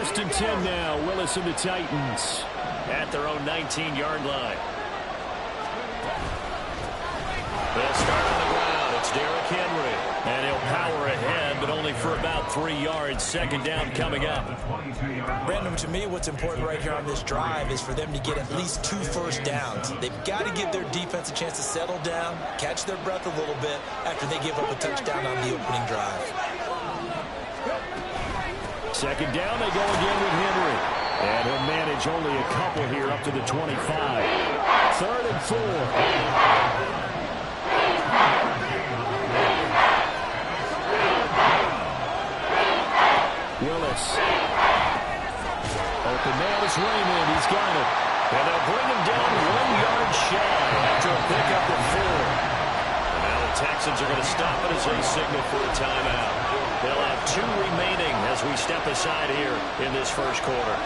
First and 10 now. Willis and the Titans at their own 19-yard line. They'll start on the ground. It's Derrick Henry. And he'll power ahead, but only for about 3 yards. Second down coming up. Brandon, to me, what's important right here on this drive is for them to get at least 2 first downs. They've got to give their defense a chance to settle down, catch their breath a little bit after they give up a touchdown on the opening drive. Second down, they go again with Henry. And he'll manage only a couple here up to the 25. Third and 4. Willis. Open man is Raymond. He's got it. And they'll bring him down 1 yard shy after a pickup of 4. And now the Texans are going to stop it as they signal for a timeout. They'll have 2 remaining as we step aside here in this first quarter.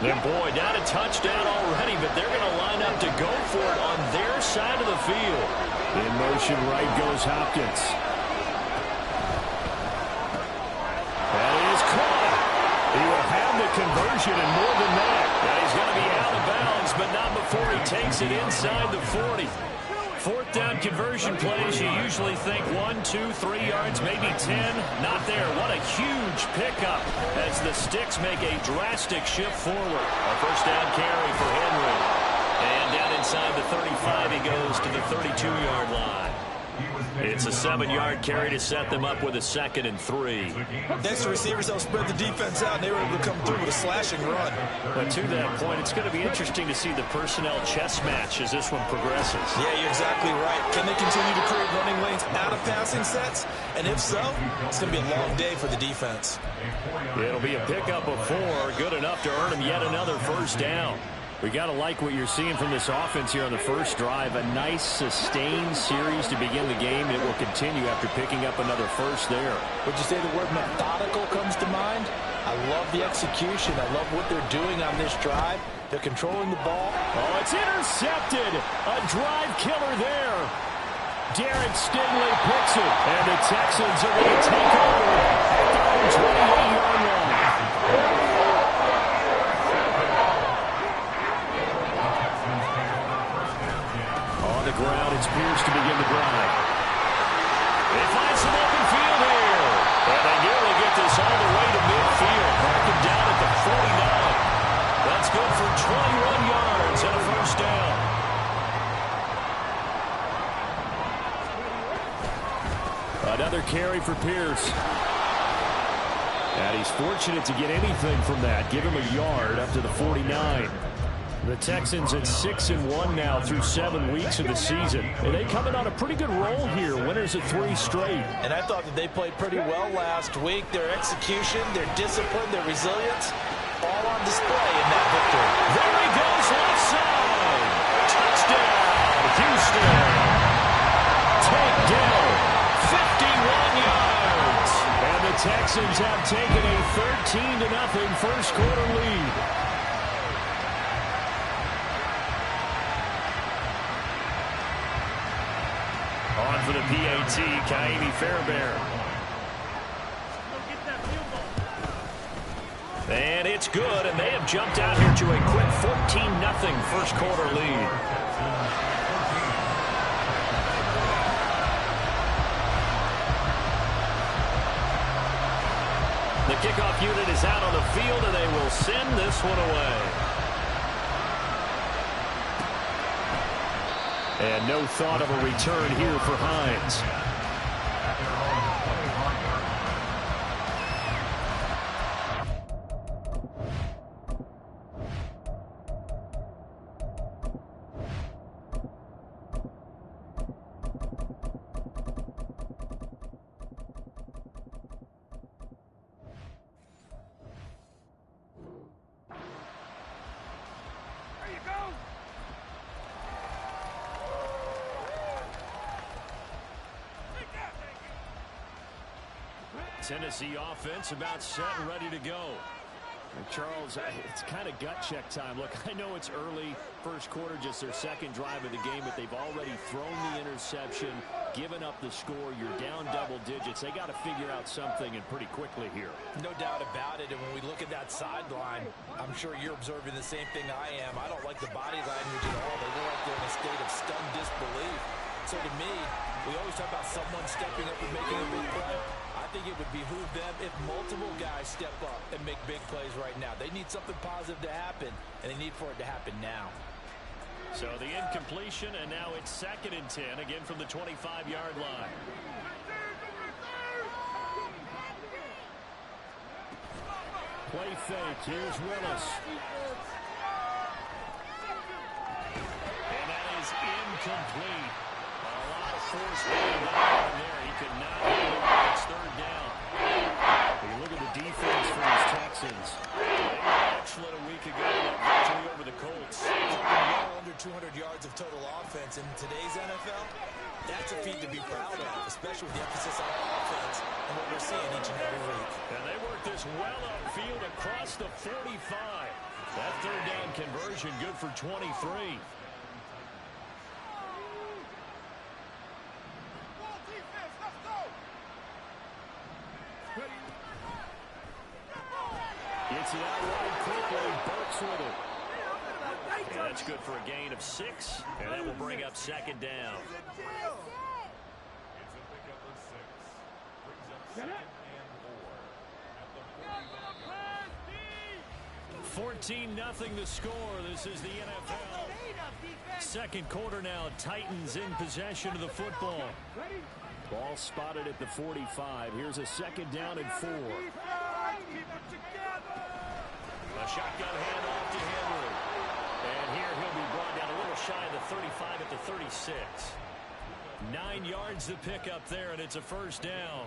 And boy, not a touchdown already, but they're going to line up to go for it on their side of the field. In motion, right goes Hopkins. That is caught. He will have the conversion and more than that. Now he's going to be out of bounds, but not before he takes it inside the 40. Fourth down conversion plays, you usually think 1, 2, 3 yards, maybe 10. Not there. What a huge pickup as the Sticks make a drastic shift forward. A first down carry for Henry. And down inside the 35, he goes to the 32-yard line. It's a 7-yard carry to set them up with a 2nd and 3. Thanks to receivers, they'll spread the defense out, and they were able to come through with a slashing run. But to that point, it's going to be interesting to see the personnel chess match as this one progresses. Yeah, you're exactly right. Can they continue to create running lanes out of passing sets? And if so, it's going to be a long day for the defense. It'll be a pickup of 4, good enough to earn them yet another first down. We got to like what you're seeing from this offense here on the first drive. A nice, sustained series to begin the game. It will continue after picking up another first there. Would you say the word methodical comes to mind? I love the execution. I love what they're doing on this drive. They're controlling the ball. Oh, it's intercepted. A drive killer there. Derek Stingley picks it. And the Texans are going to take over at their own 28-yard line. Ground, it's Pierce to begin the drive. They find some open field here. And they nearly get this all the way to midfield. Mark him down at the 49. That's good for 21 yards and a first down. Another carry for Pierce. And he's fortunate to get anything from that. Give him a yard up to the 49. The Texans at 6-1 now through 7 weeks of the season. And they coming on a pretty good roll here. Winners of 3 straight. And I thought that they played pretty well last week. Their execution, their discipline, their resilience, all on display in that victory. There he goes, left side. Touchdown, Houston. Takedown, 51 yards. And the Texans have taken a 13-0 first quarter lead. On for the PAT, Kaimi Fairbairn. And it's good, and they have jumped out here to a quick 14-0 first quarter lead. The kickoff unit is out on the field, and they will send this one away. And no thought of a return here for Hines. Tennessee offense about set and ready to go. And Charles, it's kind of gut check time. Look, I know it's early, first quarter, just their second drive of the game, but they've already thrown the interception, given up the score. You're down double digits. They got to figure out something, and pretty quickly here. No doubt about it. And when we look at that sideline, I'm sure you're observing the same thing I am. I don't like the body language at all. They look like they're in a state of stunned disbelief. So to me, we always talk about someone stepping up and making a big play. I think it would behoove them if multiple guys step up and make big plays right now. They need something positive to happen, and they need for it to happen now. So the incompletion, and now it's 2nd and 10, again from the 25-yard line. Play fake. Here's Willis. And that is incomplete. A lot of force being done there. He could not get it. It's 3rd down. You look at the defense for these Texans. They were excellent a week ago, virtually over the Colts. Well under 200 yards of total offense in today's NFL. That's a feat to be proud of, especially with the emphasis on offense and what we're seeing each and every week. And they work this well upfield across the 45. That 3rd down conversion good for 23. Gets it out right quickly. Burks with it. And that's good for a gain of 6. And that will bring up 2nd down. 14-0 the score. This is the NFL. 2nd quarter now. Titans in possession of the football. Ball spotted at the 45. Here's a 2nd down and 4. A shotgun handoff to Henry. And here he'll be brought down a little shy of the 35 at the 36. 9 yards to pick up there, and it's a 1st down.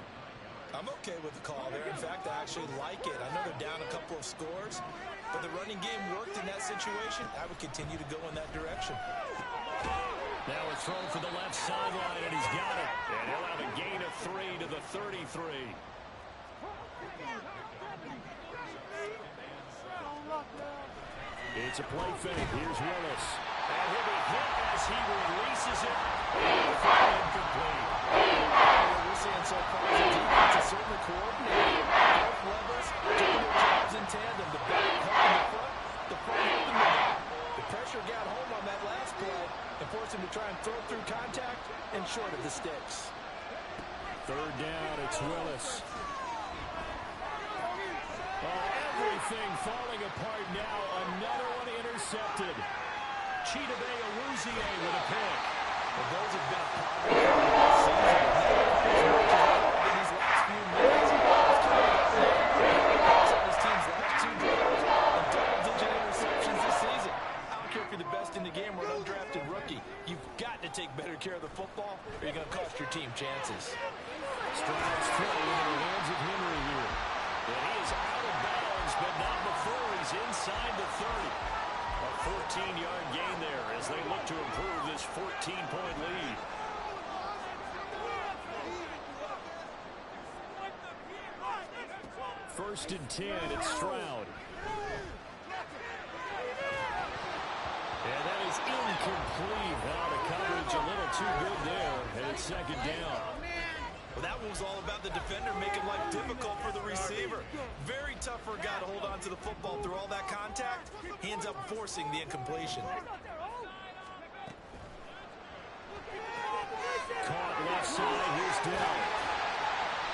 I'm okay with the call there. In fact, I actually like it. I know they're down a couple of scores, but the running game worked in that situation. I would continue to go in that direction. Now a throw for the left sideline, and he's got it. And he'll have a gain of 3 to the 33. It's a play fake. Here's Willis. And he'll be hit as he releases it. Incomplete. What we're seeing so far is the defense is certainly coordinated. Both levels doing their jobs in tandem. The back helping the front helping the back. The pressure got home on that last play and forced him to try and throw through contact and short of the sticks. 3rd down, it's Willis. Everything falling apart now. Another one intercepted. Chidobe Awuzie with a pick. Well, those have been a problem all season. In these last few minutes, on his team's last 2 drives and double-digit interceptions this season. I don't care if you're the best in the game or an undrafted rookie. You've got to take better care of the football, or you're going to cost your team chances. Stroud's throw into the hands of Henry here. And he is out of bounds, but not before he's inside the 30. A 14-yard gain there as they look to improve this 14-point lead. First and 10, it's Stroud. And that is incomplete. Now the coverage a little too good there, and it's 2nd down. Well, that one was all about the defender making life difficult for the receiver. Very tough for a guy to hold on to the football through all that contact. He ends up forcing the incompletion. Caught left side. Here's Dell.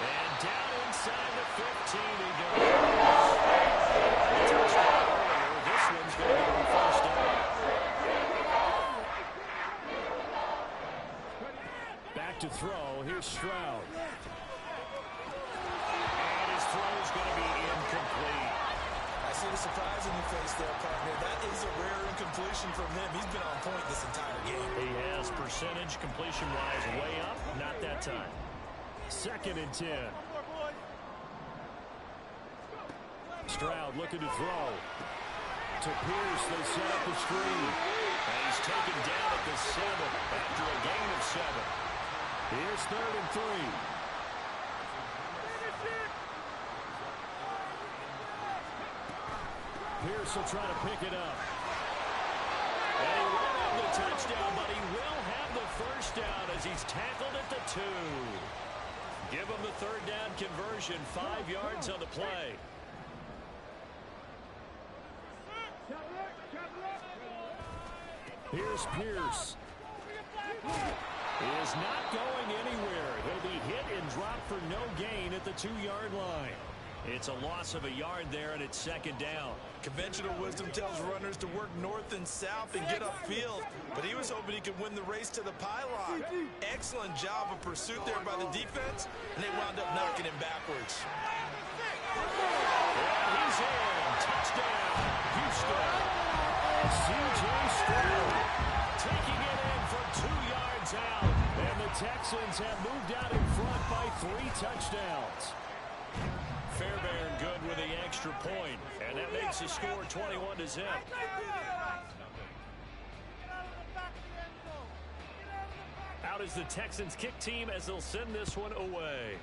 And down inside the 15 he goes. Touchdown earlier. This one's going to be 1st down. Back to throw. Here's Stroud. And his throw is going to be incomplete. I see the surprise in your face there, partner. That is a rare incompletion from him. He's been on point this entire game. He has percentage completion-wise way up. Not that time. 2nd and 10. Stroud looking to throw. To Pierce, they set up the screen. And he's taken down at the 7 after a gain of 7. Here's 3rd and 3. Pierce will try to pick it up. And he won't have the touchdown, but he will have the first down as he's tackled at the 2. Give him the third down conversion, 5 yards on the play. Here's Pierce. He is not going anywhere. He'll be hit and dropped for no gain at the 2-yard line. It's a loss of a yard there, and it's second down. Conventional wisdom tells runners to work north and south and get upfield, but he was hoping he could win the race to the pylon. Excellent job of pursuit there by the defense, and they wound up knocking him backwards. Yeah, he's in. Touchdown, Houston. C.J. Stroud taking it in for 2 yards out, and the Texans have moved out in front by 3 touchdowns. Fairbairn good with the extra point, and that makes the score 21-0. Out is the Texans kick team as they'll send this one away.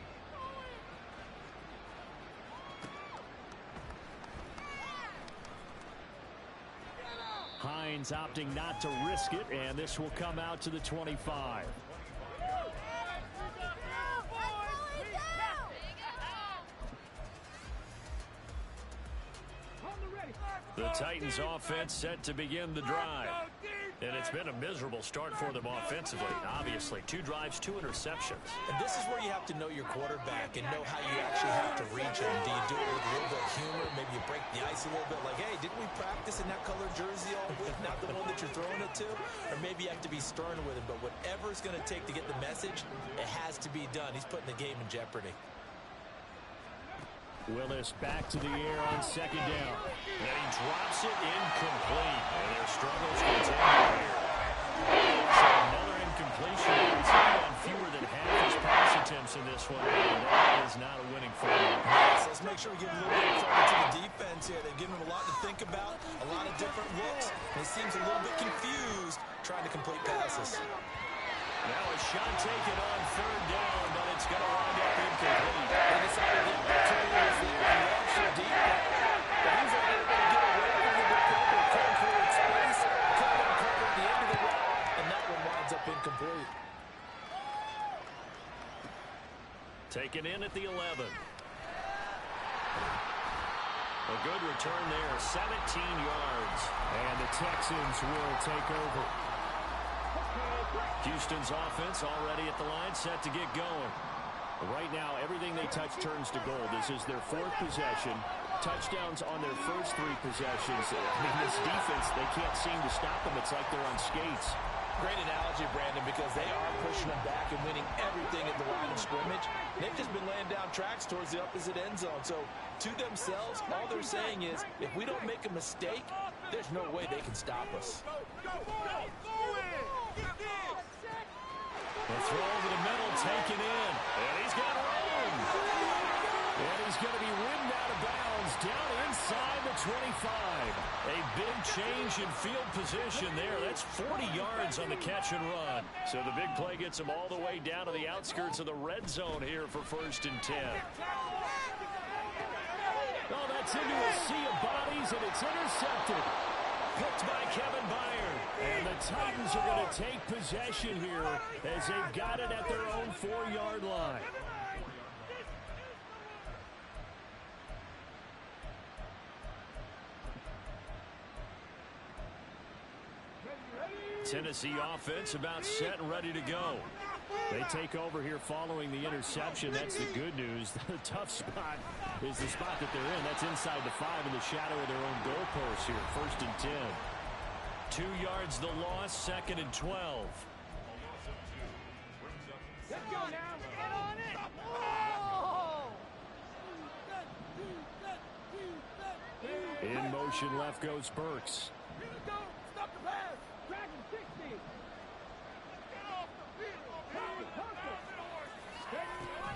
Hines opting not to risk it, and this will come out to the 25. The Titans offense set to begin the drive. And it's been a miserable start for them offensively, obviously. 2 drives, 2 interceptions. And this is where you have to know your quarterback and know how you actually have to reach him. Do you do it with a little bit of humor? Maybe you break the ice a little bit like, hey, didn't we practice in that colored jersey all week, not the one that you're throwing it to? Or maybe you have to be stern with him. But whatever it's going to take to get the message, it has to be done. He's putting the game in jeopardy. Willis back to the air on second down. And he drops it incomplete. And their struggles continue here. So another incompletion. He's on fewer than half his pass attempts in this one. And that is not a winning formula. So let's make sure we give a little bit of credit to the defense here. They've given him a lot to think about, a lot of different looks. And he seems a little bit confused trying to complete passes. Now a shot taken on third down, but it's going to wind up incomplete. They decided the opportunity was there and launched it deep. But he's able to get away from the defender, cutting forward space, cutting uncovered at the end of the route, and that one winds up incomplete. Taken in at the 11. A good return there, 17 yards. And the Texans will take over. Houston's offense already at the line, set to get going. Right now, everything they touch turns to gold. This is their 4th possession. Touchdowns on their first 3 possessions. I mean, this defense, they can't seem to stop them. It's like they're on skates. Great analogy, Brandon, because they are pushing them back and winning everything at the line of scrimmage. They've just been laying down tracks towards the opposite end zone. So, to themselves, all they're saying is, if we don't make a mistake, there's no way they can stop us. The throw over the middle, taken in. And he's got room. And he's going to be ridden out of bounds down inside the 25. A big change in field position there. That's 40 yards on the catch and run. So the big play gets him all the way down to the outskirts of the red zone here for 1st and 10. Oh, that's into a sea of bodies, and it's intercepted. Picked by Kevin Byard. And the Titans are going to take possession here as they've got it at their own 4-yard line. Tennessee offense about set and ready to go. They take over here following the interception. That's the good news. The tough spot is the spot that they're in. That's inside the 5 in the shadow of their own goalpost here. 1st and 10. 2 yards the loss, 2nd and 12. Let's go now. Get on it. In motion left goes Burks. Here we go. Stop the pass. Dragon 60.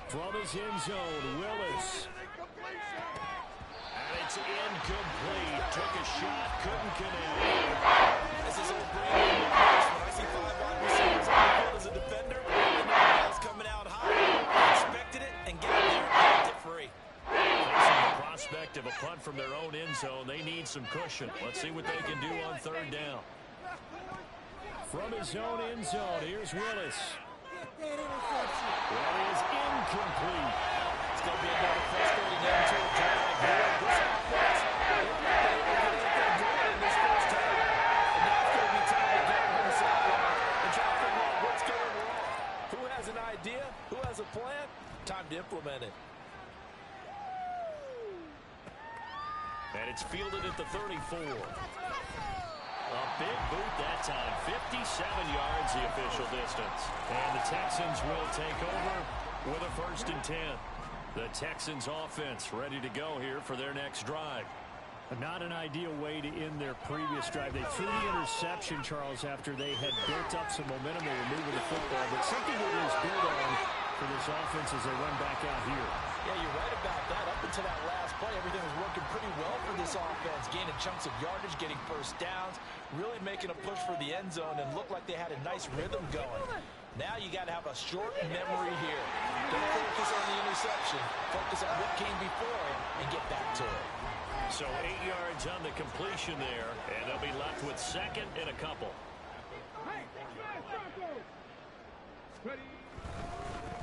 From his end zone, Willis. And it's incomplete. Took a shot, couldn't connect. This is old Brandon. When I see 5 wide receivers on the field as a defender, I know the ball's coming out high. I expected it and got there and kept it free. Facing the perspective, a punt from their own end zone. They need some cushion. Let's see what they can do on third down. From his own end zone, here's Willis. That is incomplete. It's going to be another frustrating end to a drive here. This offense, they're not able to get anything going in this first half. And now it's going to be time to get on the sideline and try to figure out what's going wrong. Who has an idea? Who has a plan? Time to implement it. And it's fielded at the 34. A big boot that time. 57 yards the official distance. And the Texans will take over with a 1st and 10. The Texans offense ready to go here for their next drive. Not an ideal way to end their previous drive. They threw the interception, Charles, after they had built up some momentum. They were moving the football, but something to just build on for this offense as they run back out here. Yeah, you're right about that. Up until that last play, everything was working pretty well for this offense. Gaining chunks of yardage, getting first downs, really making a push for the end zone, and looked like they had a nice rhythm going. Now you got to have a short memory here. Don't focus on the interception. Focus on what came before it and get back to it. So 8 yards on the completion there, and they'll be left with 2nd and a couple.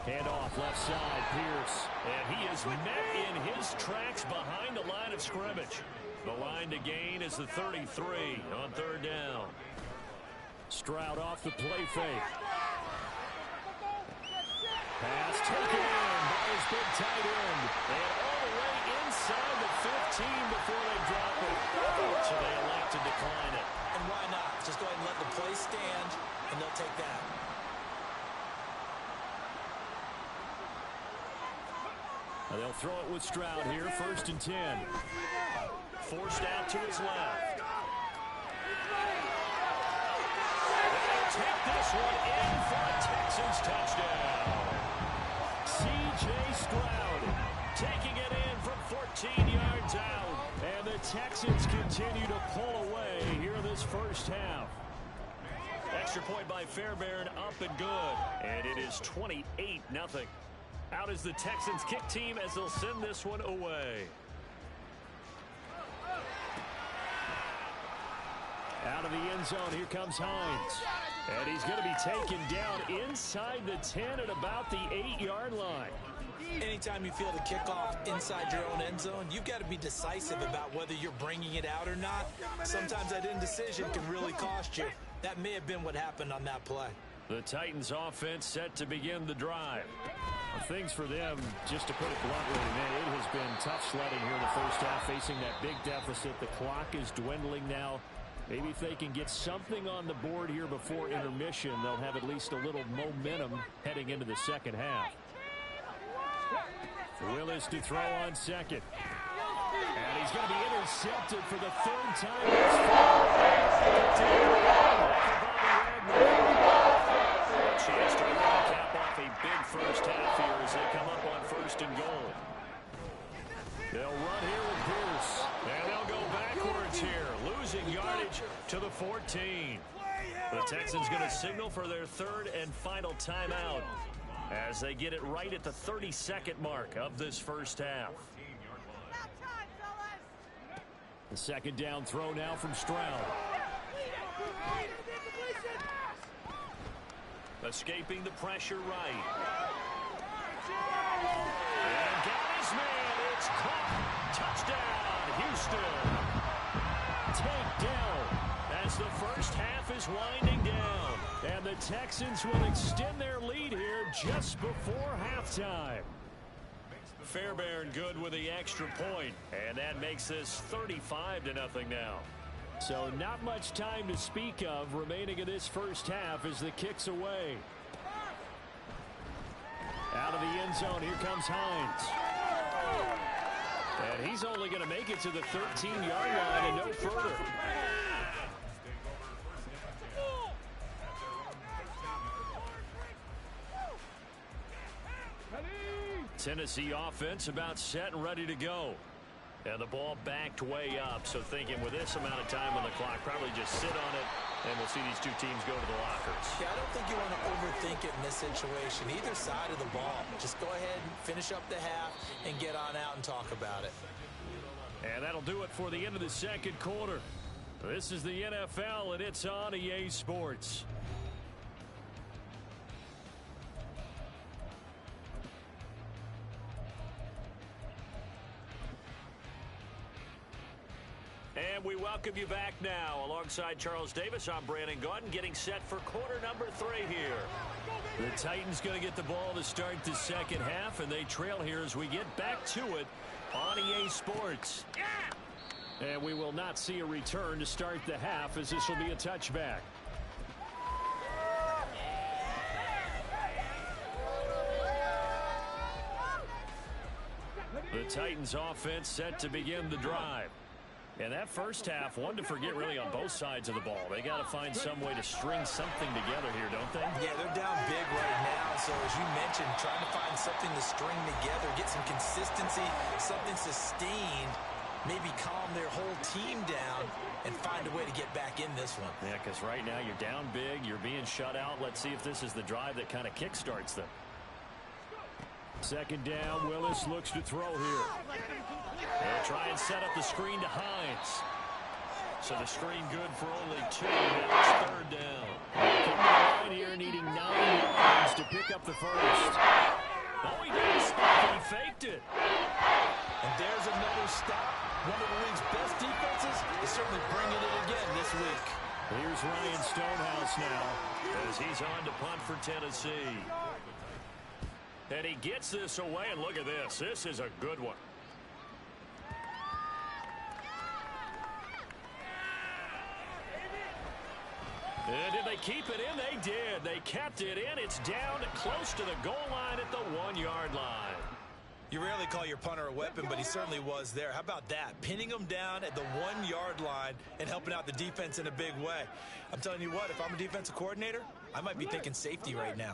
Handoff left side, Pierce. And he is met in his tracks behind the line of scrimmage. The line to gain is the 33 on third down. Stroud off the play fake. Pass taken in by his big tight end. And all the way inside the 15 before they drop it. So they elect to decline it. And why not? Just go ahead and let the play stand, and they'll take that. They'll throw it with Stroud here, 1st and 10. Forced out to his left. They'll take this one in for a Texans touchdown. C.J. Stroud Taking it in from 14 yards out. And the Texans continue to pull away here in this first half. Extra point by Fairbairn, up and good. And it is 28-0. Out is the Texans kick team as they'll send this one away. Out of the end zone, here comes Hines. And he's going to be taken down inside the 10 at about the 8-yard line. Anytime you feel the kickoff inside your own end zone, you've got to be decisive about whether you're bringing it out or not. Sometimes that indecision can really cost you. That may have been what happened on that play. The Titans offense set to begin the drive. Things for them, just to put it bluntly, man, it has been tough sledding here in the first half, facing that big deficit. The clock is dwindling now. Maybe if they can get something on the board here before intermission, they'll have at least a little momentum heading into the second half. Willis to throw on second. And he's going to be intercepted for the 3rd time this Chance to cap off a big first half here as they come up on 1st and goal. They'll run here with Pierce. And they'll go backwards here, losing yardage to the 14. The Texans going to signal for their 3rd and final timeout as they get it right at the 32nd mark of this first half. The 2nd down throw now from Stroud. Escaping the pressure right. And got his man. It's caught. Touchdown, Houston. Takedown as the first half is winding down. And the Texans will extend their lead here just before halftime. Fairbairn good with the extra point. And that makes this 35-0 now. So not much time to speak of remaining in this first half as the kick's away. Out of the end zone, here comes Hines. And he's only going to make it to the 13-yard line and no further. Tennessee offense about set and ready to go. And the ball backed way up, so thinking with this amount of time on the clock, probably just sit on it, and we'll see these two teams go to the lockers. Yeah, I don't think you want to overthink it in this situation, either side of the ball. Just go ahead and finish up the half and get on out and talk about it. And that'll do it for the end of the second quarter. This is the NFL, and it's on EA Sports. And we welcome you back now. Alongside Charles Davis, I'm Brandon Gunn, getting set for quarter number 3 here. The Titans going to get the ball to start the second half, and they trail here as we get back to it on EA Sports. And we will not see a return to start the half, as this will be a touchback. The Titans offense set to begin the drive. And that first half, one to forget really on both sides of the ball. They got to find some way to string something together here, don't they? Yeah, they're down big right now. So as you mentioned, trying to find something to string together, get some consistency, something sustained, maybe calm their whole team down and find a way to get back in this one. Yeah, because right now you're down big, you're being shut out. Let's see if this is the drive that kind of kickstarts them. Second down, Willis looks to throw here. They'll try and set up the screen to Hines. So the screen good for only 2. Now it's third down. Coming line here, needing 9 yards to pick up the first. Oh, he didn't stop it. He faked it. And there's another stop. One of the league's best defenses is certainly bringing it again this week. Here's Ryan Stonehouse now as he's on to punt for Tennessee. And he gets this away, and look at this. This is a good one. And did they keep it in? They did. They kept it in. It's down close to the goal line at the 1-yard line. You rarely call your punter a weapon, but he certainly was there. How about that? Pinning him down at the 1-yard line and helping out the defense in a big way. I'm telling you what, if I'm a defensive coordinator, I might be thinking safety right now.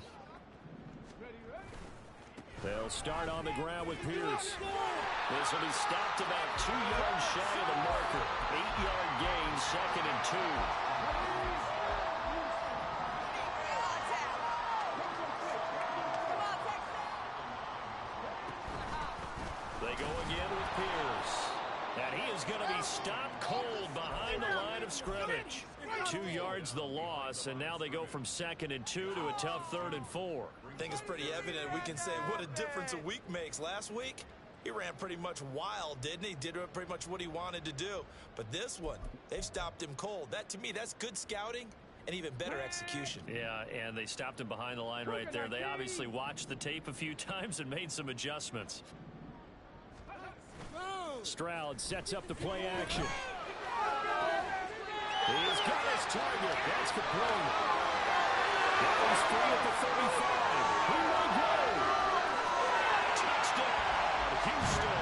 They'll start on the ground with Pierce. This will be stopped about 2 yards shy of the marker. 8-yard gain, 2nd and 2. They go again with Pierce. And he is going to be stopped cold behind the line of scrimmage. 2 yards the loss, and now they go from 2nd and 2 to a tough 3rd and 4. I think it's pretty evident. We can say what a difference a week makes. Last week, he ran pretty much wild, didn't he? Did pretty much what he wanted to do. But this one, they've stopped him cold. That, to me, that's good scouting and even better execution. Yeah, and they stopped him behind the line right there. They obviously watched the tape a few times and made some adjustments. Stroud sets up the play action. He's got his target. That's complete. He's free at the 35. He will go. Touchdown, Houston.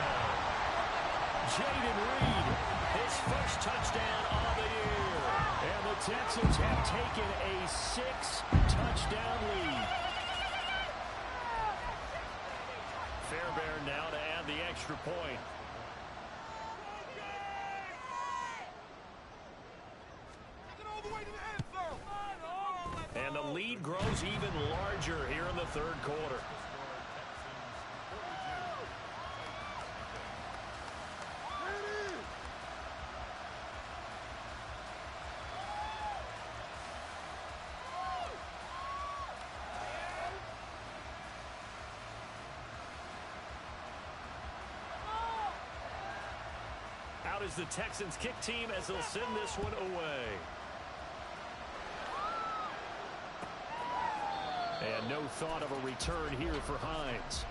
Jaden Reed, his first touchdown of the year. And the Texans have taken a 6-touchdown lead. Fairbairn now to add the extra point. And the lead grows even larger here in the 3rd quarter. Out is the Texans kick team as they'll send this one away. And no thought of a return here for Hines.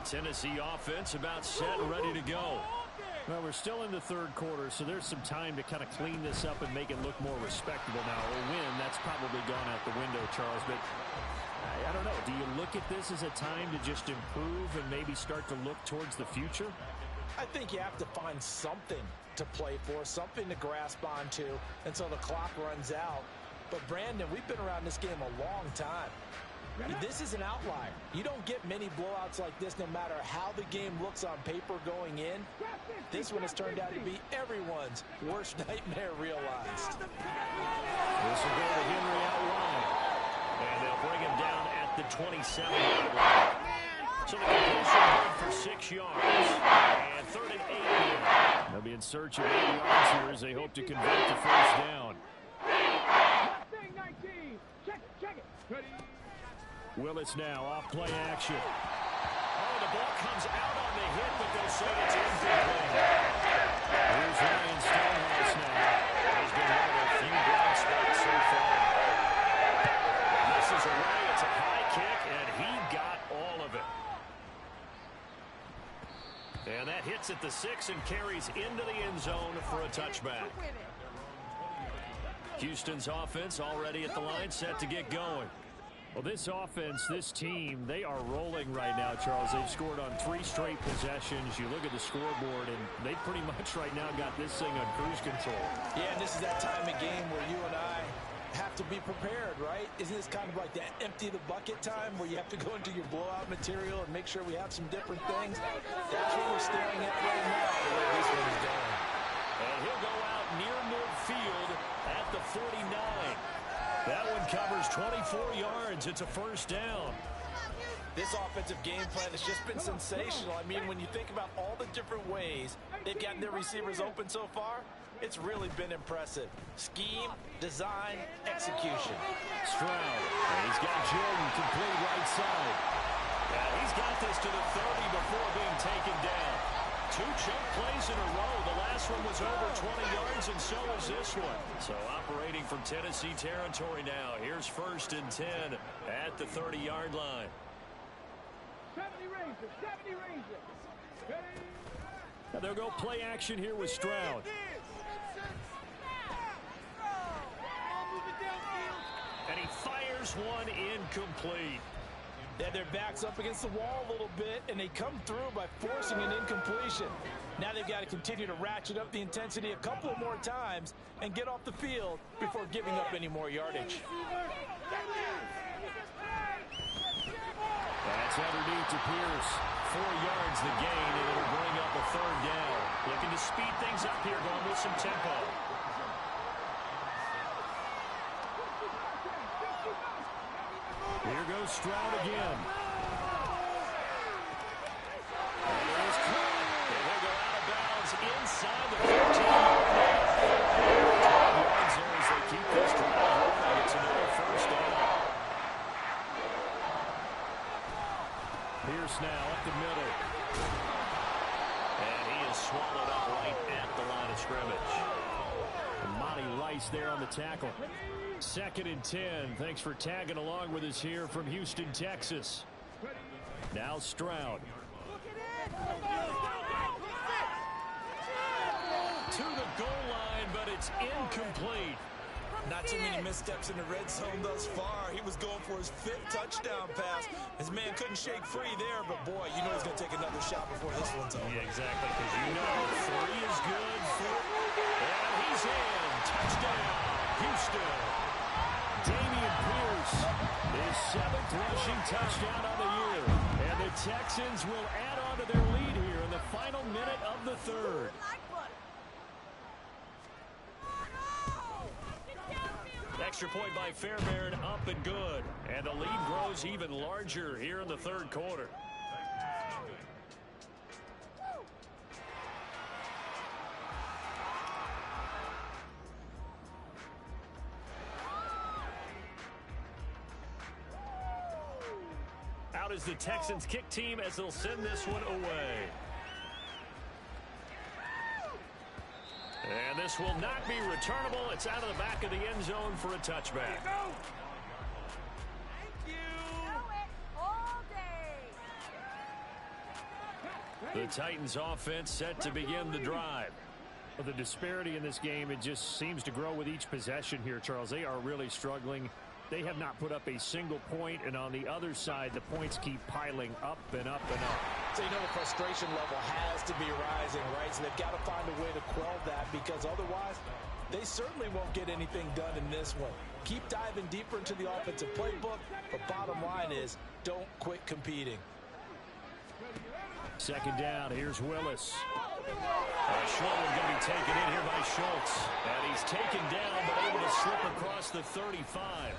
Tennessee offense about set and ready to go. Well, we're still in the 3rd quarter, so there's some time to kind of clean this up and make it look more respectable now. A win, that's probably gone out the window, Charles, but I don't know. Do you look at this as a time to just improve and maybe start to look towards the future? I think you have to find something to play for, something to grasp onto until the clock runs out. But, Brandon, we've been around this game a long time. This is an outlier. You don't get many blowouts like this no matter how the game looks on paper going in. This one has turned out to be everyone's worst nightmare realized. This will go to Henry out wide. the 27-yard line. So the completion good for 6 yards. And 3rd and 8 here. They'll be in search of 8 yards here as they hope to convert the first down. Thing 19. Check it. Ready. Willis now off play action. Oh, the ball comes out on the hit, but they'll say it's incomplete. Here's Ryan Stonehouse now. He's been one of their few bright spots so far. Misses away. It's a high kick, and he got all of it. And that hits at the 6 and carries into the end zone for a touchback. Houston's offense already at the line, set to get going. Well, this offense, this team, they are rolling right now, Charles. They've scored on 3 straight possessions. You look at the scoreboard, and they pretty much right now got this thing on cruise control. Yeah, and this is that time of game where you and I have to be prepared, right? Isn't this kind of like that empty the bucket time where you have to go into your blowout material and make sure we have some different things? That's what we're staring at right now, the way this one is going. And he'll go out near midfield at the 49. That one covers 24 yards. It's a first down. This offensive game plan has just been sensational. I mean, when you think about all the different ways they've gotten their receivers open so far, it's really been impressive. Scheme, design, execution. Stroud. And he's got Jordan complete right side. And he's got this to the 30 before being taken down. 2 chunk plays in a row. The last one was over 20 yards, and so is this one. So operating from Tennessee territory now. Here's 1st and 10 at the 30-yard line. 70 Rangers. Ready. Now they'll go play action here with Stroud. And he fires one incomplete. Yeah, their back's up against the wall a little bit, and they come through by forcing an incompletion. Now they've got to continue to ratchet up the intensity a couple more times and get off the field before giving up any more yardage. That's underneath to Pierce. 4 yards the gain, and it'll bring up a 3rd down. Looking to speed things up here, going with some tempo. Here goes Stroud again. And there's Clark. And he'll go out of bounds inside the 14-yard line. 12 yards there as they keep this drive rolling. It's another first down. Pierce now up the middle. And he is swallowed up right at the line of scrimmage. And Monty Rice there on the tackle. 2nd and 10. Thanks for tagging along with us here from Houston, Texas. Now Stroud. To the goal line, but it's incomplete. Not too many missteps in the red zone thus far. He was going for his 5th touchdown pass. His man couldn't shake free there, but boy, you know he's going to take another shot before this one's over. Yeah, exactly, because you know 3 is good. 4, and he's in. Touchdown, Houston. Damian Pierce, his 7th rushing touchdown on the year. And the Texans will add on to their lead here in the final minute of the 3rd. Extra point by Fairbairn, up and good. And the lead grows even larger here in the 3rd quarter. Out is the Texans kick team as they'll send this one away. And this will not be returnable. It's out of the back of the end zone for a touchback. The Titans offense set to begin the drive. Well, the disparity in this game, it just seems to grow with each possession here, Charles. They are really struggling. They have not put up a single point, and on the other side, the points keep piling up and up and up. So you know the frustration level has to be rising, right? So they've got to find a way to quell that, because otherwise they certainly won't get anything done in this one. Keep diving deeper into the offensive playbook, but bottom line is don't quit competing. 2nd down, here's Willis. Short one going to be taken in here by Schultz. And he's taken down, but able to slip across the 35.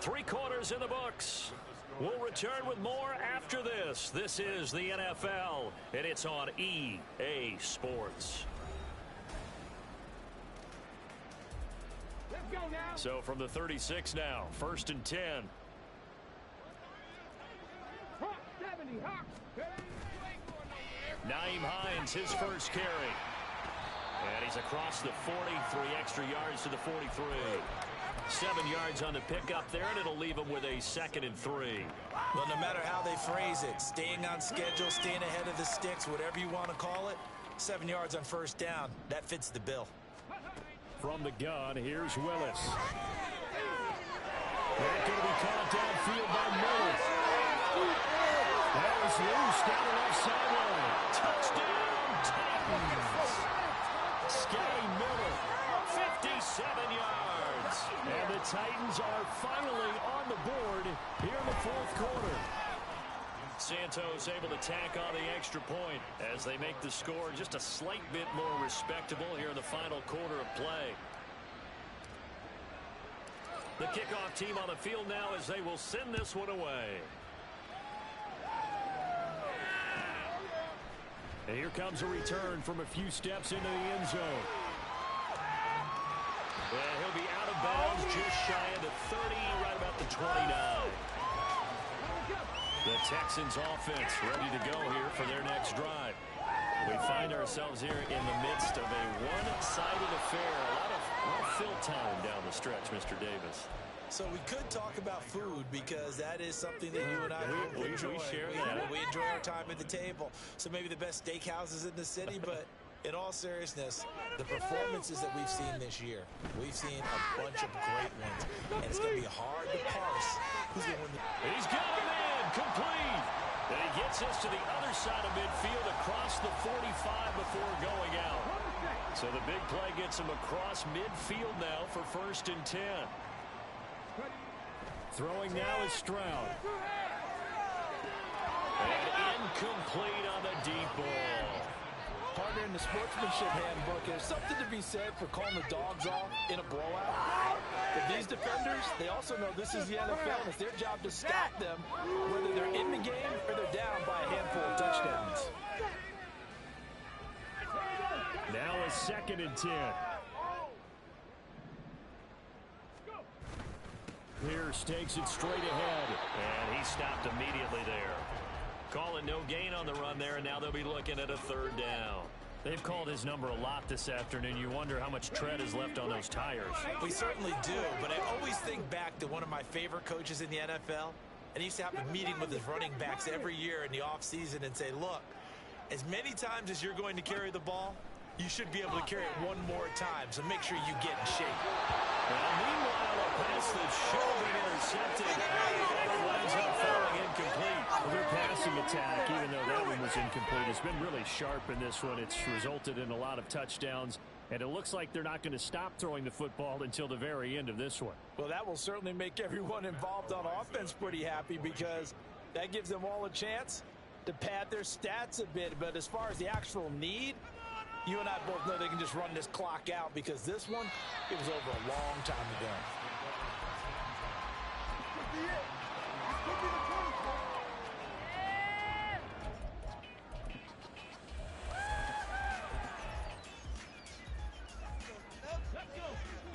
3 quarters in the books. We'll return with more after this. This is the NFL, and it's on EA Sports. Let's go now. So from the 36 now, 1st and 10. Hawk 70, Hawk. Naeem Hines, his first carry. And he's across the 40, 3 extra yards to the 43. 7 yards on the pickup there, and it'll leave him with a 2nd and 3. Well, no matter how they phrase it, staying on schedule, staying ahead of the sticks, whatever you want to call it, 7 yards on 1st down. That fits the bill. From the gun, here's Willis. That's going to be caught downfield by Miller. That was loose down the left sideline. Touchdown, Titans. Scotty Miller, 57 yards. And the Titans are finally on the board here in the 4th quarter. Santos able to tack on the extra point as they make the score just a slight bit more respectable here in the final quarter of play. The kickoff team on the field now as they will send this one away. And here comes a return from a few steps into the end zone. And he'll be out of bounds just shy of the 30, right about the 29. The Texans offense ready to go here for their next drive. We find ourselves here in the midst of a one-sided affair. A lot of fill time down the stretch, Mr. Davis. So we could talk about food because that is something that you and I We enjoy. share that. We enjoy our time at the table. So maybe the best steakhouses in the city, but in all seriousness, the performances that we've seen this year, we've seen a bunch of great ones. And it's going to be hard to parse who's going to win the... He's got him in, complete. And he gets us to the other side of midfield across the 45 before going out. So the big play gets him across midfield now for 1st and 10. Throwing now is Stroud. And incomplete on the deep ball. Partner, in the sportsmanship handbook, there's something to be said for calling the dogs off in a blowout. But these defenders, they also know this is the NFL, and it's their job to stop them, whether they're in the game or they're down by a handful of touchdowns. Now a 2nd and 10. Pierce takes it straight ahead. And he stopped immediately there. Calling no gain on the run there, and now they'll be looking at a 3rd down. They've called his number a lot this afternoon. You wonder how much tread is left on those tires. We certainly do, but I always think back to one of my favorite coaches in the NFL, and he used to have a meeting with his running backs every year in the offseason and say, look, as many times as you're going to carry the ball, you should be able to carry it one more time, so make sure you get in shape. Meanwhile, a pass that should have been intercepted, and it winds up falling incomplete. Well, their passing attack, even though that one was incomplete, has been really sharp in this one. It's resulted in a lot of touchdowns, and it looks like they're not going to stop throwing the football until the very end of this one. Well, that will certainly make everyone involved on offense pretty happy because that gives them all a chance to pad their stats a bit. But as far as the actual need, you and I both know they can just run this clock out because this one, it was over a long time ago.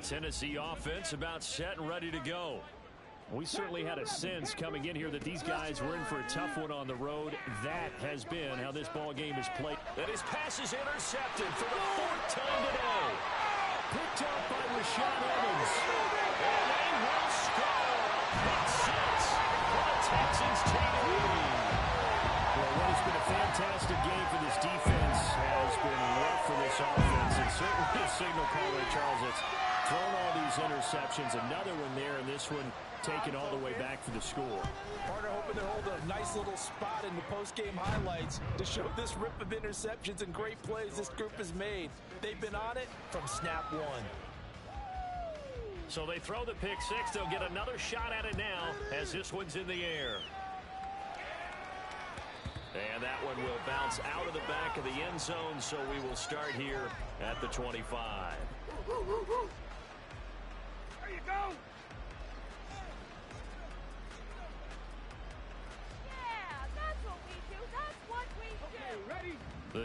Tennessee offense about set and ready to go. We certainly had a sense coming in here that these guys were in for a tough one on the road. That has been how this ball game is played. And his pass is intercepted for the 4th time today. Picked up by Rashaan Evans. And they will score. Pick 6. The Texans take the lead. Well, what has been a fantastic game for this defense has been rough for this offense. And certainly the signal caller, Charles, it's thrown all these interceptions. Another one there, and this one taken all the way back for the score. Partner hoping to hold a nice little spot in the post-game highlights to show this rip of interceptions and great plays this group has made. They've been on it from snap one. So they throw the pick 6. They'll get another shot at it now as this one's in the air. And that one will bounce out of the back of the end zone, so we will start here at the 25. There you go.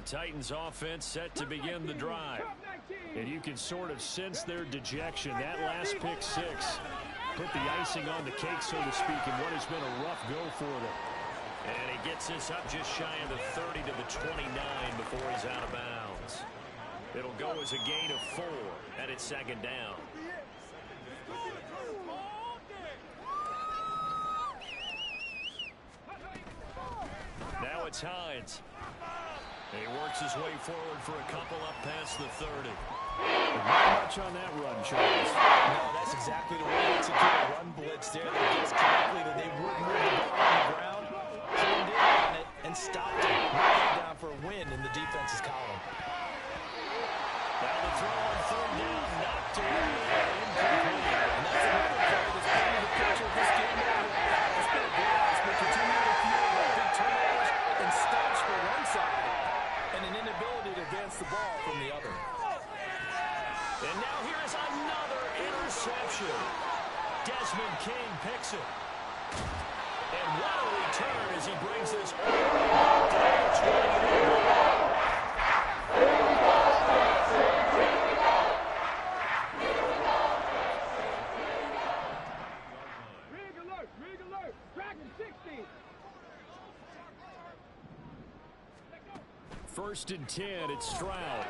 Titans offense set to begin the drive. And you can sort of sense their dejection. That last pick six put the icing on the cake, so to speak, in what has been a rough go for them. And he gets this up just shy of the 30 to the 29 before he's out of bounds. It'll go as a gain of 4, and it's second down. Now it's Hines. And he works his way forward for a couple up past the 30. Not much on that run, Charles. No, that's exactly the way to execute a run blitz there. They guessed correctly that they wouldn't move the ball on the ground, honed in on it, and stopped it. Moving down for a win in the defense's column. Now the throw on third down, knocked away, incomplete. And that's another play that's painted the picture of this game. It's been a great announcement, continuing to fuel big turnovers and stops for one side, and an inability to advance the ball from the other. And now here is another interception. Desmond King picks it. And what a return as he brings this all the way back down to 28. Rig alert, Dragon 16. First and 10, it's Stroud.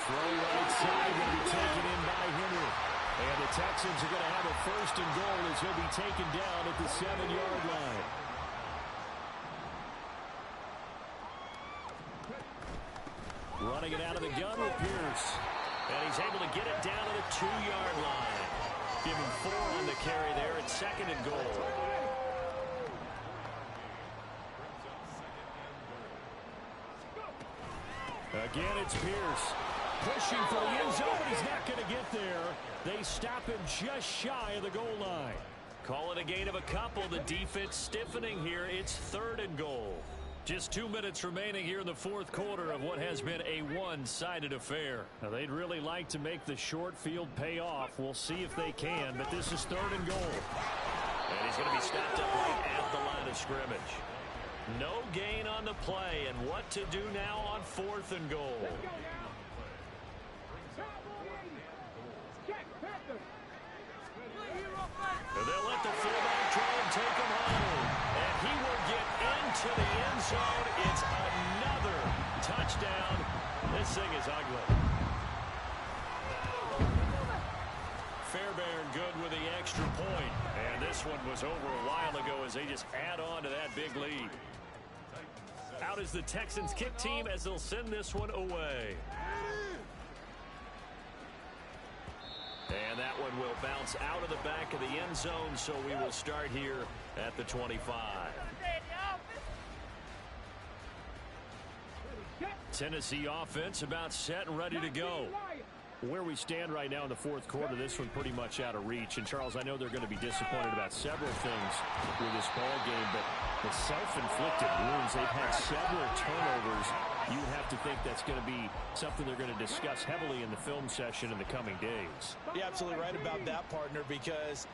Throw right side, going to be taken in by Henry. And the Texans are going to have a first and goal as he'll be taken down at the 7-yard line. Running it out of the gun with Pierce. And he's able to get it down to the 2-yard line. Give him 4 on the carry there at second and goal. Again, it's Pierce. Pushing for the end zone, but he's not going to get there. They stop him just shy of the goal line. Call it a gain of a couple. The defense stiffening here. It's third and goal. Just 2 minutes remaining here in the fourth quarter of what has been a one-sided affair. Now, they'd really like to make the short field pay off. We'll see if they can, but this is third and goal. And he's going to be stopped up right at the line of scrimmage. No gain on the play, and what to do now on fourth and goal. And they'll let the fullback try and take him home. And he will get into the end zone. It's another touchdown. This thing is ugly. Fairbairn good with the extra point. And this one was over a while ago as they just add on to that big lead. Out is the Texans kick team as they'll send this one away. And that one will bounce out of the back of the end zone, so we will start here at the 25. Tennessee offense about set and ready to go. Where we stand right now in the fourth quarter, this one pretty much out of reach. And, Charles, I know they're going to be disappointed about several things with this ball game, but the self-inflicted wounds, they've had several turnovers. You would have to think that's going to be something they're going to discuss heavily in the film session in the coming days. You're absolutely right about that, partner, because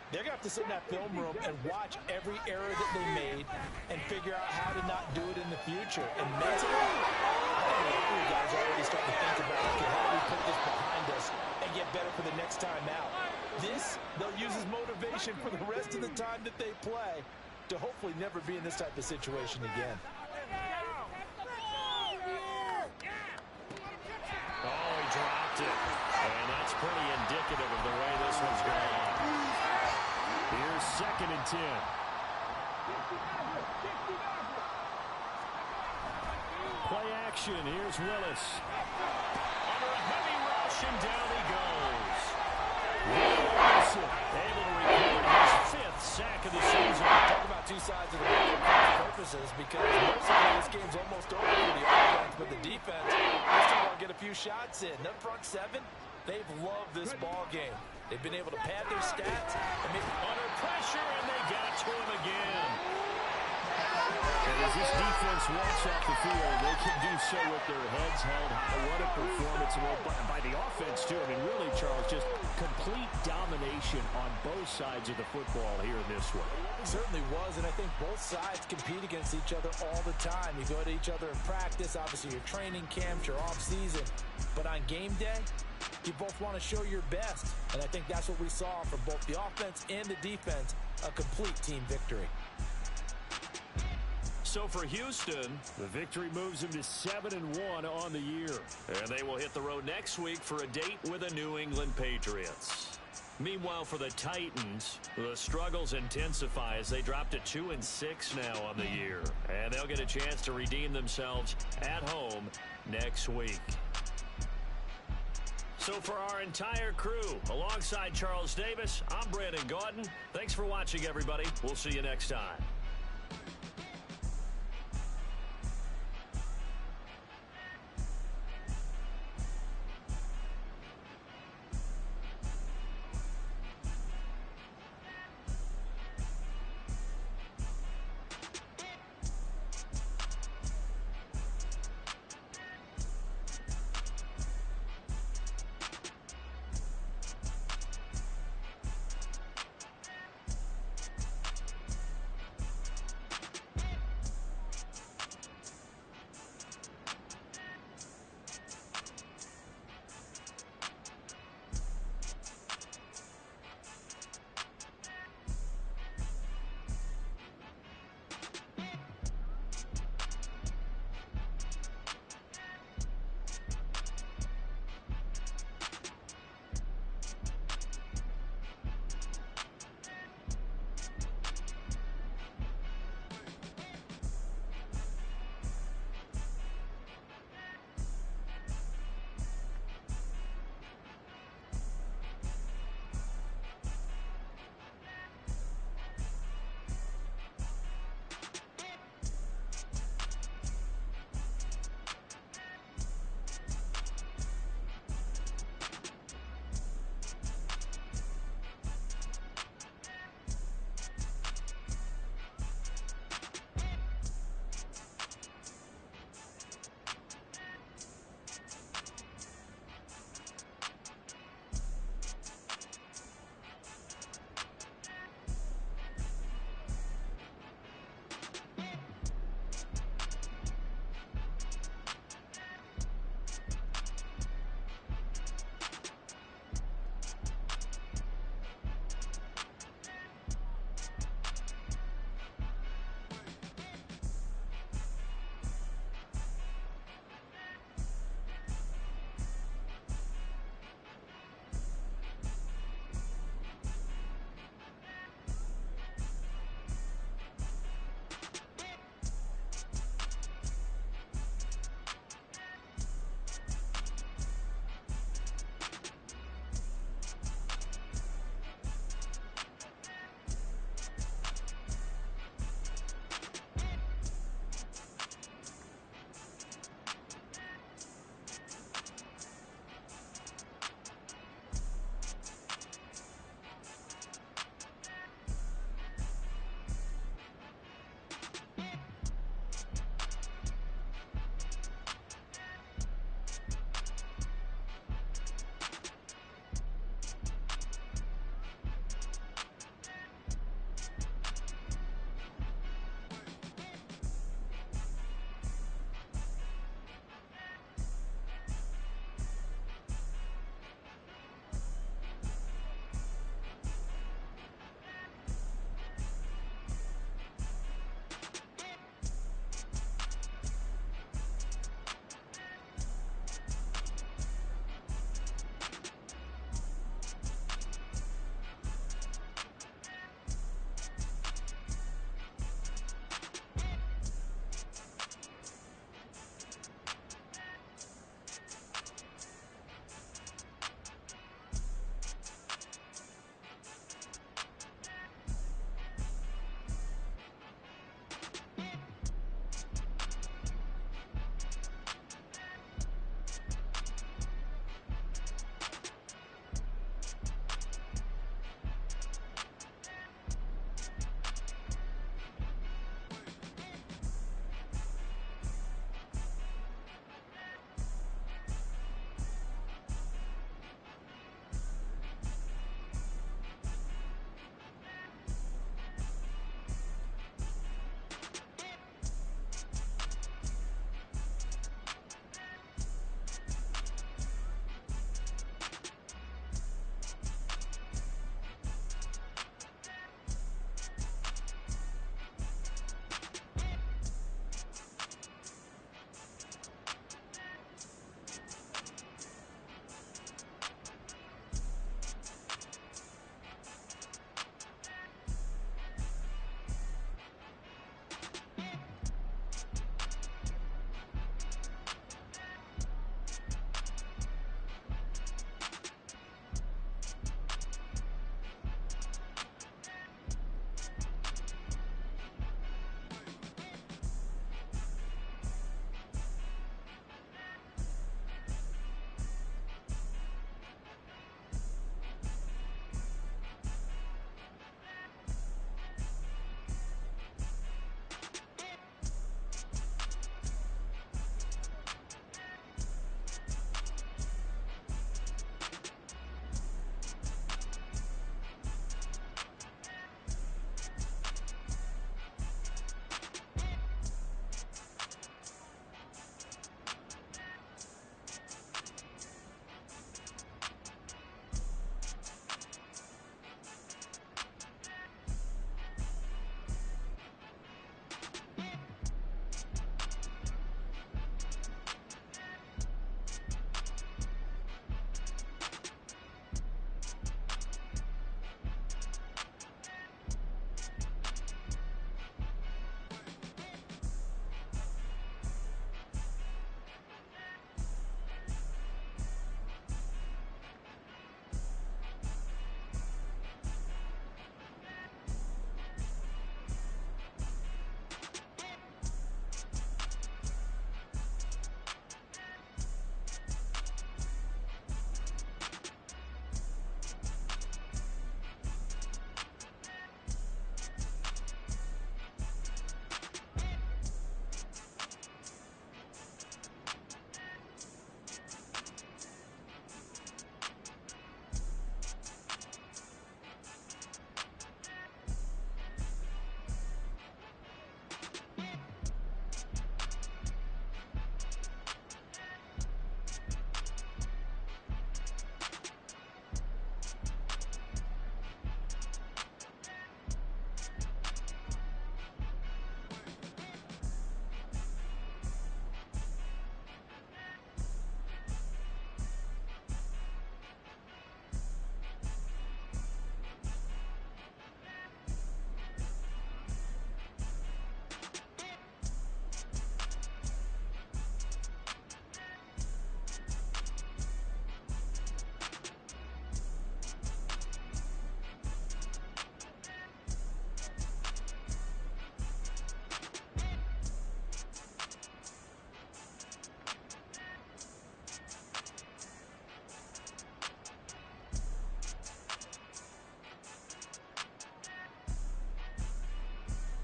they're going to have to sit in that film room and watch every error that they made and figure out how to not do it in the future. And mentally, I think a lot of you guys are already starting to think about, okay, how do we put this behind us and get better for the next time out? This, they'll use as motivation for the rest of the time that they play to hopefully never be in this type of situation again. Oh, he dropped it. And that's pretty indicative of the way this one's going. Here's second and 10. Play action. Here's Willis. Under a heavy rush, and down he goes. Wilson Able to record his 5th sack of the season. Talk about two sides of the ball for purposes, because mostly this game's almost over for the offense, but the defense still want to get a few shots in. That front seven, they've loved this ball game. They've been able to pad their stats and make Under pressure, and they got to him again. And as this defense walks off the field, they can do so with their heads held high. What a performance responsible by the offense, too. I mean, really, Charles, just complete domination on both sides of the football here in this one. It certainly was, and I think both sides compete against each other all the time. You go to each other in practice, obviously your training camps, your off-season. But on game day, you both want to show your best. And I think that's what we saw from both the offense and the defense, a complete team victory. So for Houston, the victory moves them to 7-1 on the year. And they will hit the road next week for a date with the New England Patriots. Meanwhile, for the Titans, the struggles intensify as they drop to 2-6 now on the year. And they'll get a chance to redeem themselves at home next week. So for our entire crew, alongside Charles Davis, I'm Brandon Gaudin. Thanks for watching, everybody. We'll see you next time.